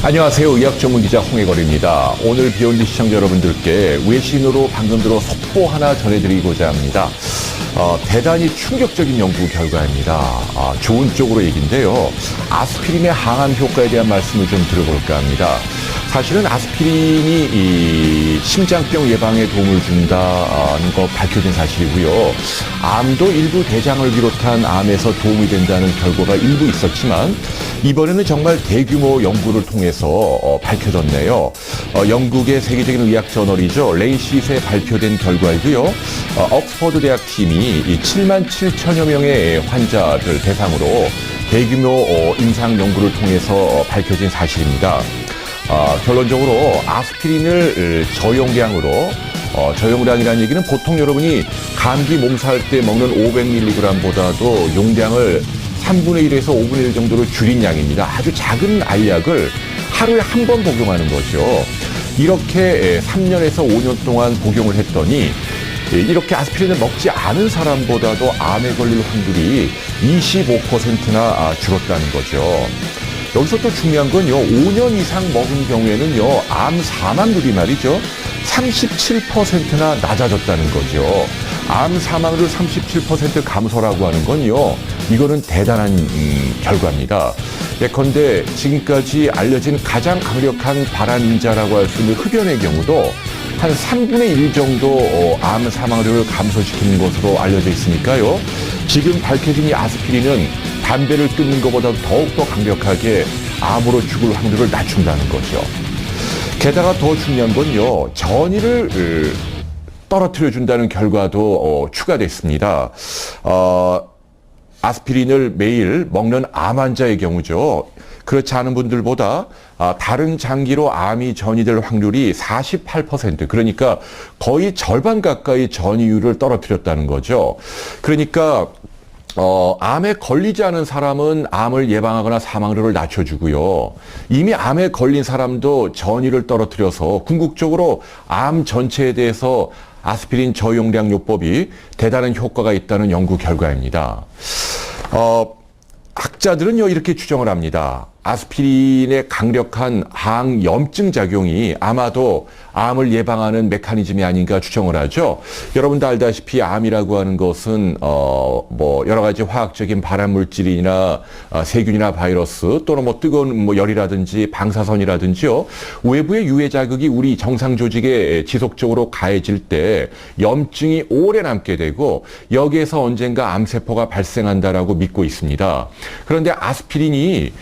안녕하세요. 의학 전문 기자 홍해걸입니다. 오늘 비욘드 시청자 여러분들께 외신으로 방금 들어 속보 하나 전해드리고자 합니다. 대단히 충격적인 연구 결과입니다. 좋은 쪽으로 얘기인데요. 아스피린의 항암 효과에 대한 말씀을 좀 들어볼까 합니다. 사실은 아스피린이 이 심장병 예방에 도움을 준다는 거 밝혀진 사실이고요. 암도 일부 대장을 비롯한 암에서 도움이 된다는 결과가 일부 있었지만 이번에는 정말 대규모 연구를 통해서 밝혀졌네요. 영국의 세계적인 의학 저널이죠. 렌싯에 발표된 결과이고요. 옥스퍼드 대학 팀이 7만 7천여 명의 환자들 대상으로 대규모 임상 연구를 통해서 밝혀진 사실입니다. 결론적으로 아스피린을 저용량이라는 얘기는 보통 여러분이 감기 몸살 때 먹는 500mg보다도 용량을 3분의 1에서 5분의 1 정도로 줄인 양입니다. 아주 작은 알약을 하루에 한 번 복용하는 거죠. 이렇게 3년에서 5년 동안 복용을 했더니 이렇게 아스피린을 먹지 않은 사람보다도 암에 걸릴 확률이 25%나 줄었다는 거죠. 여기서 또 중요한 건요, 5년 이상 먹은 경우에는요, 암 사망률이 말이죠, 37%나 낮아졌다는 거죠. 암 사망률 37% 감소라고 하는 건요, 이거는 대단한 결과입니다. 예컨대 지금까지 알려진 가장 강력한 발암인자라고 할 수 있는 흡연의 경우도 한 3분의 1 정도 암 사망률을 감소시키는 것으로 알려져 있으니까요. 지금 밝혀진 이 아스피린은 담배를 끊는 것보다 더욱더 강력하게 암으로 죽을 확률을 낮춘다는 거죠. 게다가 더 중요한 건요, 전이를 떨어뜨려준다는 결과도 추가됐습니다. 아스피린을 매일 먹는 암 환자의 경우죠. 그렇지 않은 분들보다 다른 장기로 암이 전이될 확률이 48%, 그러니까 거의 절반 가까이 전이율을 떨어뜨렸다는 거죠. 그러니까 암에 걸리지 않은 사람은 암을 예방하거나 사망률을 낮춰주고요. 이미 암에 걸린 사람도 전이를 떨어뜨려서 궁극적으로 암 전체에 대해서 아스피린 저용량 요법이 대단한 효과가 있다는 연구 결과입니다. 학자들은요, 이렇게 추정을 합니다. 아스피린의 강력한 항염증 작용이 아마도 암을 예방하는 메커니즘이 아닌가 추정을 하죠. 여러분도 알다시피 암이라고 하는 것은 여러 가지 화학적인 발암 물질이나 세균이나 바이러스 또는 뜨거운 열이라든지 방사선이라든지요, 외부의 유해 자극이 우리 정상 조직에 지속적으로 가해질 때 염증이 오래 남게 되고 여기에서 언젠가 암세포가 발생한다라고 믿고 있습니다. 그런데 아스피린이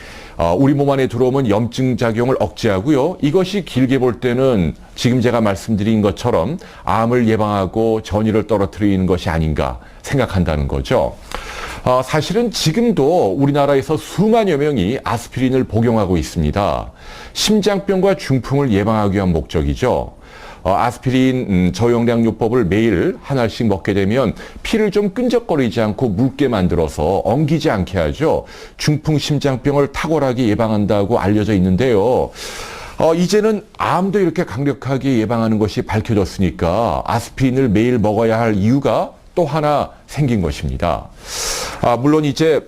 우리 몸 안에 들어오면 염증 작용을 억제하고요. 이것이 길게 볼 때는 지금 제가 말씀드린 것처럼 암을 예방하고 전이를 떨어뜨리는 것이 아닌가 생각한다는 거죠. 사실은 지금도 우리나라에서 수만여 명이 아스피린을 복용하고 있습니다. 심장병과 중풍을 예방하기 위한 목적이죠. 아스피린 저용량 요법을 매일 한 알씩 먹게 되면 피를 좀 끈적거리지 않고 묽게 만들어서 엉키지 않게 하죠. 중풍 심장병을 탁월하게 예방한다고 알려져 있는데요. 이제는 암도 이렇게 강력하게 예방하는 것이 밝혀졌으니까 아스피린을 매일 먹어야 할 이유가 또 하나 생긴 것입니다. 물론 이제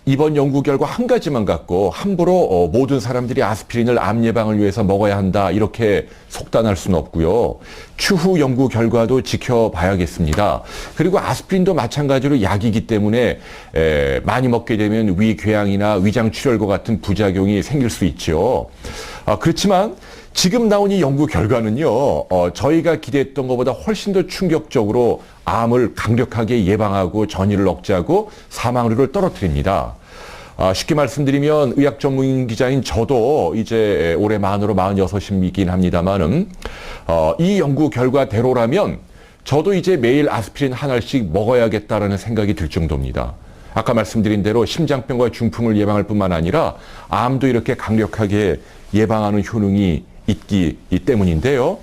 이번 연구 결과 한 가지만 갖고 함부로 모든 사람들이 아스피린을 암 예방을 위해서 먹어야 한다 이렇게 속단할 수는 없고요. 추후 연구 결과도 지켜봐야겠습니다. 그리고 아스피린도 마찬가지로 약이기 때문에 많이 먹게 되면 위궤양이나 위장출혈과 같은 부작용이 생길 수 있죠. 그렇지만 지금 나온 이 연구 결과는요, 저희가 기대했던 것보다 훨씬 더 충격적으로 암을 강력하게 예방하고 전이를 억제하고 사망률을 떨어뜨립니다. 쉽게 말씀드리면 의학 전문 기자인 저도 이제 올해 만으로 46이긴 합니다만은 이 연구 결과대로라면 저도 이제 매일 아스피린 한 알씩 먹어야겠다라는 생각이 들 정도입니다. 아까 말씀드린 대로 심장병과 중풍을 예방할 뿐만 아니라 암도 이렇게 강력하게 예방하는 효능이 있기 때문인데요.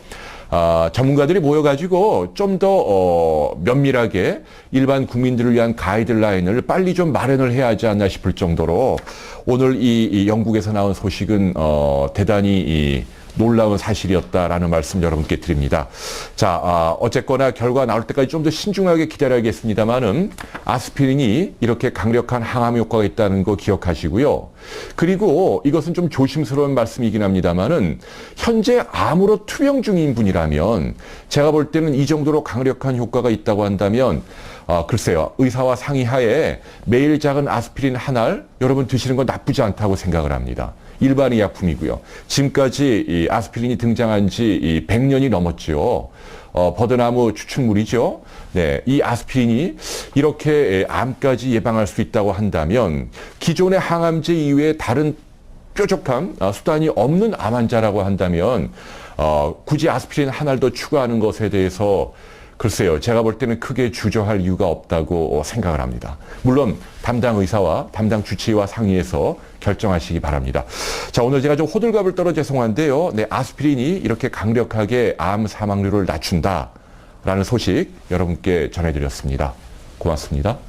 전문가들이 모여가지고 좀 더 면밀하게 일반 국민들을 위한 가이드라인을 빨리 좀 마련을 해야 하지 않나 싶을 정도로 오늘 이 영국에서 나온 소식은 대단히 놀라운 사실이었다라는 말씀 여러분께 드립니다. 자, 어쨌거나 결과 나올 때까지 좀 더 신중하게 기다려야겠습니다만은 아스피린이 이렇게 강력한 항암 효과가 있다는 거 기억하시고요. 그리고 이것은 좀 조심스러운 말씀이긴 합니다만은 현재 암으로 투병 중인 분이라면 제가 볼 때는 이 정도로 강력한 효과가 있다고 한다면 글쎄요. 의사와 상의하에 매일 작은 아스피린 한 알 여러분 드시는 건 나쁘지 않다고 생각을 합니다. 일반 의약품이고요. 지금까지 이 아스피린이 등장한 지 100년이 넘었죠. 버드나무 추출물이죠. 네, 이 아스피린이 이렇게 암까지 예방할 수 있다고 한다면 기존의 항암제 이외에 다른 뾰족한 수단이 없는 암 환자라고 한다면 굳이 아스피린 한 알 더 추가하는 것에 대해서 글쎄요, 제가 볼 때는 크게 주저할 이유가 없다고 생각을 합니다. 물론 담당 의사와 담당 주치의와 상의해서 결정하시기 바랍니다. 자, 오늘 제가 좀 호들갑을 떨어 죄송한데요. 네, 아스피린이 이렇게 강력하게 암 사망률을 낮춘다라는 소식 여러분께 전해드렸습니다. 고맙습니다.